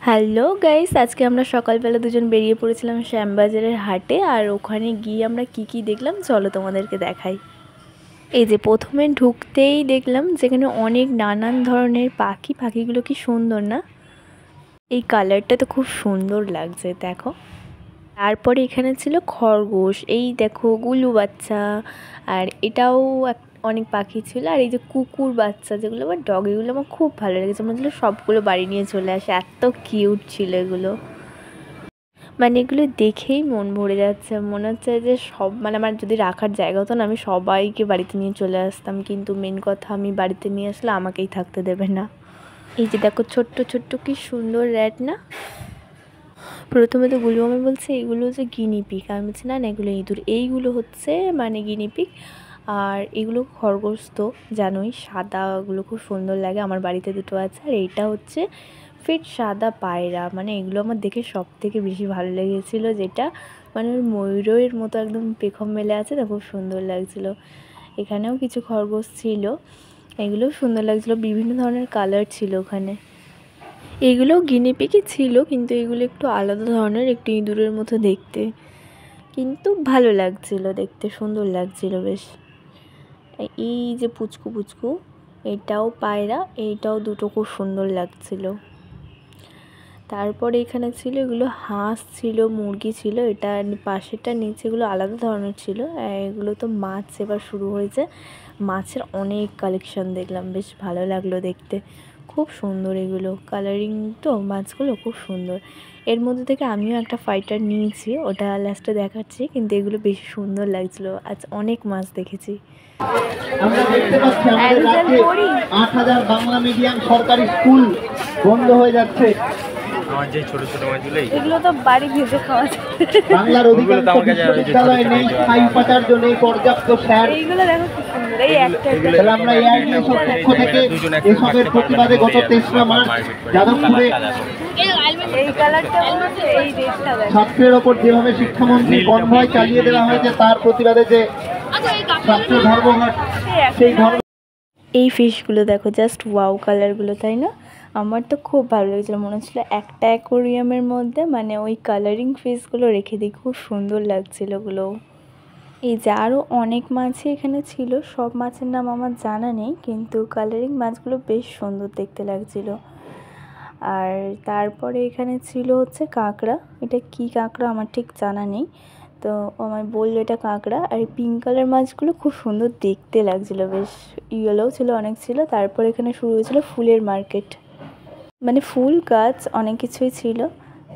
Hello guys, আজকে আমরা সকালবেলা দুজন বেরিয়ে পড়েছিলাম শ্যামবাজারের হাটে। আর ওখানে গিয়ে আমরা কি দেখলাম চলো তোমাদেরকে দেখাই। এই যে প্রথমে ঢুকতেই দেখলাম যেখানে অনেক নানান ধরনের পাখিগুলো কি সুন্দর না, এই কালারটা তো খুব সুন্দর লাগছে দেখো। তারপরে এখানে ছিল খরগোশ, এই দেখো গুলু বাচ্চা, আর এটাও অনেক পাখি ছিল। আর এই যে কুকুর বাচ্চা যেগুলো আমার ডগ, এগুলো আমার খুব ভালো লেগেছে, মনে হচ্ছিলো সবগুলো বাড়ি নিয়ে চলে আসে, এত কিউট ছিল এগুলো। মানে এগুলো দেখেই মন ভরে যাচ্ছে, মনে হচ্ছে যে সব মানে আমার যদি রাখার জায়গা হতো না আমি সবাইকে বাড়িতে নিয়ে চলে আসতাম, কিন্তু মেন কথা আমি বাড়িতে নিয়ে আসলে আমাকেই থাকতে দেবে না। এই যে দেখো ছোট্ট ছোট্ট কি সুন্দর র্যাট না। প্রথমে তো গুলু আমি বলছে এগুলো হচ্ছে গিনিপিগ, আমি বলছি না না এগুলো ইঁদুর, এইগুলো হচ্ছে মানে গিনিপিগ। আর এগুলো খরগোশ তো জানোই, সাদাগুলো খুব সুন্দর লাগে, আমার বাড়িতে দুটো আছে। আর এইটা হচ্ছে ফিট সাদা পায়রা, মানে এগুলো আমার দেখে সব থেকে বেশি ভালো লেগেছিলো, যেটা মানে ওর ময়ূরের মতো একদম পেখম মেলে আছে, তা খুব সুন্দর লাগছিলো। এখানেও কিছু খরগোশ ছিল, এগুলোও সুন্দর লাগছিলো, বিভিন্ন ধরনের কালার ছিল ওখানে। এগুলোও গিনিপিগই ছিল, কিন্তু এগুলো একটু আলাদা ধরনের, একটু ইঁদুরের মতো দেখতে, কিন্তু ভালো লাগছিল দেখতে, সুন্দর লাগছিল বেশ। এই যে পুচকু পুচকু, এটাও পায়রা, এইটাও দুটো খুব সুন্দর লাগছিল। তারপরে এখানে ছিল এগুলো হাঁস ছিল, মুরগি ছিল, এটা পাশেরটা নিচেগুলো আলাদা ধরনের ছিল। এগুলো তো মাছ এবার শুরু হয়েছে, মাছের অনেক কালেকশন দেখলাম, বেশ ভালো লাগলো দেখতে, খুব সুন্দর এগুলো কালারিং তো মাছগুলো খুব সুন্দর। এর মধ্যে থেকে আমিও একটা ফাইটার নিয়েছি, ওটা লাস্টে দেখাচ্ছি, কিন্তু এগুলো বেশি সুন্দর লাগছিলো। আজ অনেক মাছ দেখেছি। আমরা দেখতে পাচ্ছি আমাদের রাজ্যে ৮,০০০ বাংলা মিডিয়াম সরকারি স্কুল বন্ধ হয়ে যাচ্ছে। আমার যে ছোট ছোট মাছগুলো এগুলো তো বাড়ি ভেজে খাওয়া যায়। বাংলার অধিকাংশ বিশ্ববিদ্যালয়ে নেই স্থায়ী উপাচার্য, নেই পর্যাপ্ত স্যার। এইগুলো দেখো কি সুন্দর, এই একটা তাহলে আমরা এআইডিএসের পক্ষ থেকে এসবের প্রতিবাদে গত ৩রা মার্চ যাদবপুরে এই কালারটা এই রেডটা দেখো, ছাত্রের ওপর যেভাবে শিক্ষামন্ত্রী কনভয় চালিয়ে দেওয়া হয়েছে তার প্রতিবাদে যে ছাত্র ধর্মঘট, সেই ধর্ম। এই ফিশগুলো দেখো জাস্ট ওয়াও কালারগুলো, তাই না? আমার তো খুব ভালো লেগেছিলো, মনে হচ্ছিলো একটা অ্যাকোরিয়ামের মধ্যে মানে ওই কালারিং ফিশগুলো রেখে দিই, খুব সুন্দর লাগছিল ওগুলো। এই যে আরও অনেক মাছই এখানে ছিল, সব মাছের নাম আমার জানা নেই, কিন্তু কালারিং মাছগুলো বেশ সুন্দর দেখতে লাগছিল। আর তারপরে এখানে ছিল হচ্ছে কাঁকড়া, এটা কি কাঁকড়া আমার ঠিক জানা নেই, তো আমায় বললো এটা কাঁকড়া। আর পিঙ্ক কালার মাছগুলো খুব সুন্দর দেখতে লাগছিলো, বেশ ইয়েলোও ছিল, অনেক ছিল। তারপর এখানে শুরু হয়েছিল ফুলের মার্কেট, মানে ফুল গাছ অনেক কিছুই ছিল,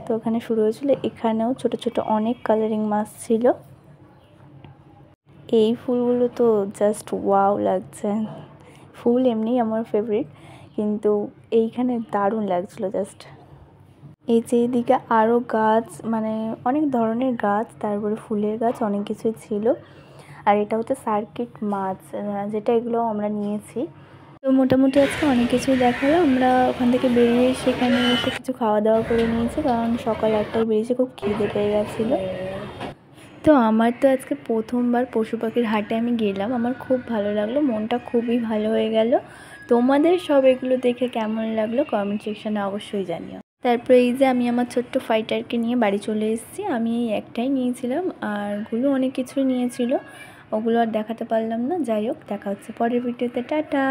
তো ওখানে শুরু হয়েছিল। এখানেও ছোট ছোট অনেক কালারিং মাছ ছিল। এই ফুলগুলো তো জাস্ট ওয়াও লাগছে, ফুল এমনি আমার ফেভারিট, কিন্তু এইখানে দারুণ লাগছিল জাস্ট। এই যে এদিকে আরও গাছ, মানে অনেক ধরনের গাছ, তারপরে ফুলের গাছ অনেক কিছুই ছিল। আর এটা হচ্ছে সার্কিট মাছ, যেটা এগুলো আমরা নিয়েছি। তো মোটামুটি আজকে অনেক কিছুই দেখালো। আমরা ওখান থেকে বেরিয়ে সেখানে এসে কিছু খাওয়া দাওয়া করে নিয়েছি, কারণ সকাল 8টায় বেরিয়েছি, খুব খিদে পেয়ে গেছিলো। তো আমার তো আজকে প্রথমবার পশু পাখির হাটে আমি গেলাম, আমার খুব ভালো লাগলো, মনটা খুবই ভালো হয়ে গেল। তোমাদের সব এগুলো দেখে কেমন লাগলো কমেন্ট সেকশানে অবশ্যই জানিও। তারপরে এই যে আমি আমার ছোট্ট ফাইটারকে নিয়ে বাড়ি চলে এসেছি, আমি এই একটাই নিয়েছিলাম, আর গুলো অনেক কিছুই নিয়েছিল, ওগুলো আর দেখাতে পারলাম না। যাই হোক, দেখা হচ্ছে পরের ভিডিওতে, টাটা।